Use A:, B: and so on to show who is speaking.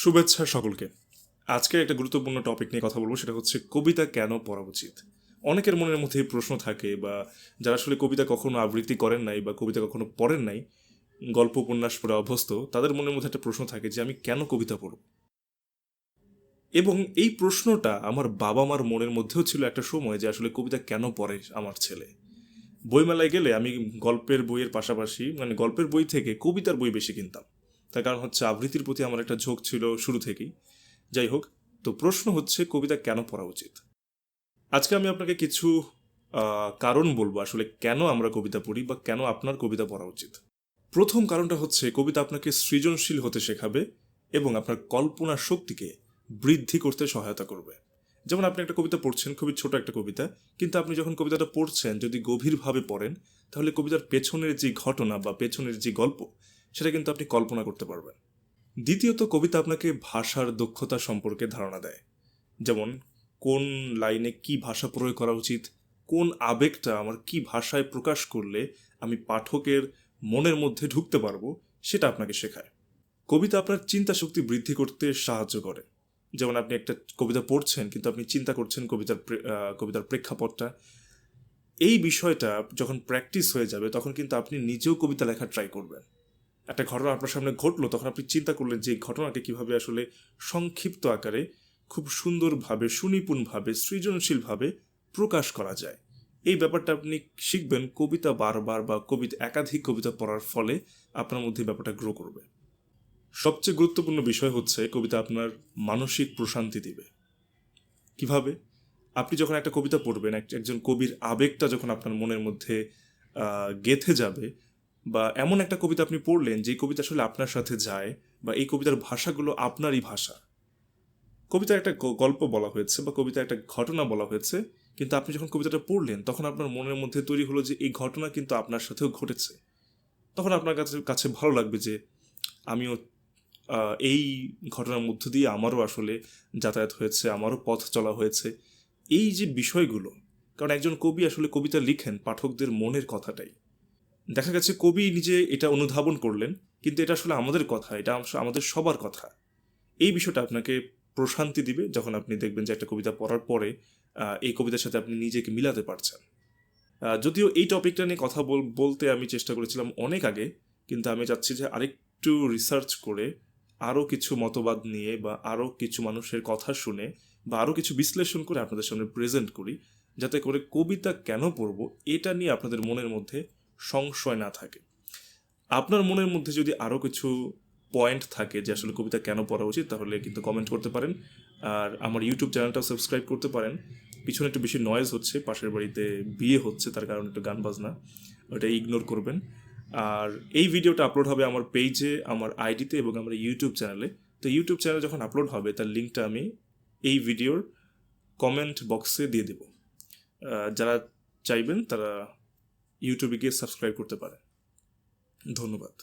A: শুভেচ্ছা সকলকে। আজকে একটা গুরুত্বপূর্ণ টপিক নিয়ে কথা বলবো, সেটা হচ্ছে কবিতা কেন পড়া উচিত। অনেকের মনের মধ্যে এই প্রশ্ন থাকে, বা যারা আসলে কবিতা কখনো আবৃত্তি করেন নাই বা কবিতা কখনো পড়েন নাই, গল্প উপন্যাস পড়ে অভ্যস্ত, তাদের মনের মধ্যে একটা প্রশ্ন থাকে যে আমি কেন কবিতা পড়ব। এবং এই প্রশ্নটা আমার বাবা মার মনের মধ্যেও ছিল একটা সময়, যে আসলে কবিতা কেন পড়ে আমার ছেলে। বইমেলায় গেলে আমি গল্পের বইয়ের পাশাপাশি, মানে গল্পের বই থেকে কবিতার বই বেশি কিনতাম। তার কারণ হচ্ছে আবৃত্তির প্রতি আমার একটা ঝোঁক ছিল শুরু থেকেই। যাই হোক, তো প্রশ্ন হচ্ছে কবিতা কেন পড়া উচিত। আজকে আমি আপনাকে কিছু কারণ বলবো আসলে কেন আমরা কবিতা পড়ি বা কেন আপনার কবিতা পড়া উচিত। প্রথম কারণটা হচ্ছে কবিতা আপনাকে সৃজনশীল হতে শেখাবে এবং আপনার কল্পনা শক্তিকে বৃদ্ধি করতে সহায়তা করবে। যেমন আপনি একটা কবিতা পড়ছেন, খুবই ছোট একটা কবিতা, কিন্তু আপনি যখন কবিতাটা পড়ছেন যদি গভীরভাবে পড়েন, তাহলে কবিতার পেছনের যে ঘটনা বা পেছনের যে গল্প, সেটা কিন্তু আপনি কল্পনা করতে পারবেন। দ্বিতীয়ত, কবিতা আপনাকে ভাষার দক্ষতা সম্পর্কে ধারণা দেয়। যেমন কোন লাইনে কি ভাষা প্রয়োগ করা উচিত, কোন আবেগটা আমার কি ভাষায় প্রকাশ করলে আমি পাঠকের মনের মধ্যে ঢুকতে পারবো, সেটা আপনাকে শেখায়। কবিতা আপনার চিন্তা শক্তি বৃদ্ধি করতে সাহায্য করে। যেমন আপনি একটা কবিতা পড়ছেন, কিন্তু আপনি চিন্তা করছেন কবিতার প্রেক্ষাপটটা। এই বিষয়টা যখন প্র্যাকটিস হয়ে যাবে, তখন কিন্তু আপনি নিজেও কবিতা লেখা ট্রাই করবেন। একটা ঘটনা আপনার সামনে ঘটলো, তখন আপনি চিন্তা করলেন যে এই ঘটনাকে কিভাবে আসলে সংক্ষিপ্ত আকারে খুব সুন্দরভাবে, সুনিপুণভাবে, সৃজনশীলভাবে প্রকাশ করা যায়। এই ব্যাপারটা আপনি শিখবেন কবিতা বারবার বা একাধিক কবিতা পড়ার ফলে। আপনার মধ্যে ব্যাপারটা গ্রো করবে। সবচেয়ে গুরুত্বপূর্ণ বিষয় হচ্ছে কবিতা আপনার মানসিক প্রশান্তি দিবে। কিভাবে? আপনি যখন একটা কবিতা পড়বেন, একজন কবির আবেগটা যখন আপনার মনের মধ্যে গেঁথে যাবে, বা এমন একটা কবিতা আপনি পড়লেন যে কবিতা আসলে আপনার সাথে যায়, বা এই কবিতার ভাষাগুলো আপনারই ভাষা। কবিতার একটা গল্প বলা হয়েছে বা কবিতা একটা ঘটনা বলা হয়েছে, কিন্তু আপনি যখন কবিতাটা পড়লেন, তখন আপনার মনের মধ্যে তৈরি হলো যে এই ঘটনা কিন্তু আপনার সাথেও ঘটেছে। তখন আপনার কাছে কাছে ভালো লাগবে যে আমিও এই ঘটনার মধ্য দিয়ে আমারও আসলে যাতায়াত হয়েছে, আমারও পথ চলা হয়েছে। এই যে বিষয়গুলো, কারণ একজন কবি আসলে কবিতা লিখেন পাঠকদের মনের কথাটাই। দেখা গেছে কবি নিজে এটা অনুধাবন করলেন, কিন্তু এটা আসলে আমাদের কথা, এটা আমাদের সবার কথা। এই বিষয়টা আপনাকে প্রশান্তি দিবে যখন আপনি দেখবেন যে একটা কবিতা পড়ার পরে এই কবিতার সাথে আপনি নিজেকে মিলাতে পারছেন। যদিও এই টপিকটা নিয়ে কথা বলতে আমি চেষ্টা করেছিলাম অনেক আগে, কিন্তু আমি চাচ্ছি যে আরেকটু রিসার্চ করে, আরও কিছু মতবাদ নিয়ে বা আরও কিছু মানুষের কথা শুনে বা আরও কিছু বিশ্লেষণ করে আপনাদের সামনে প্রেজেন্ট করি, যাতে করে কবিতা কেন পড়ব এটা নিয়ে আপনাদের মনের মধ্যে সংশয় না থাকে। আপনার মনের মধ্যে যদি আরও কিছু পয়েন্ট থাকে যে আসলে কবিতা কেন পড়া উচিত, তাহলে কিন্তু কমেন্ট করতে পারেন। আর আমার ইউটিউব চ্যানেলটাও সাবস্ক্রাইব করতে পারেন। পিছনে একটু বেশি নয়েজ হচ্ছে, পাশের বাড়িতে বিয়ে হচ্ছে, তার কারণে একটু গান বাজনা, ওটা ইগনোর করবেন। আর এই ভিডিওটা আপলোড হবে আমার পেজে, আমার আইডিতে এবং আমার ইউটিউব চ্যানেলে। তো ইউটিউব চ্যানেলে যখন আপলোড হবে, তার লিঙ্কটা আমি এই ভিডিওর কমেন্ট বক্সে দিয়ে দেব। যারা চাইবেন তারা ইউটিউবে গিয়ে সাবস্ক্রাইব করতে পারে। ধন্যবাদ।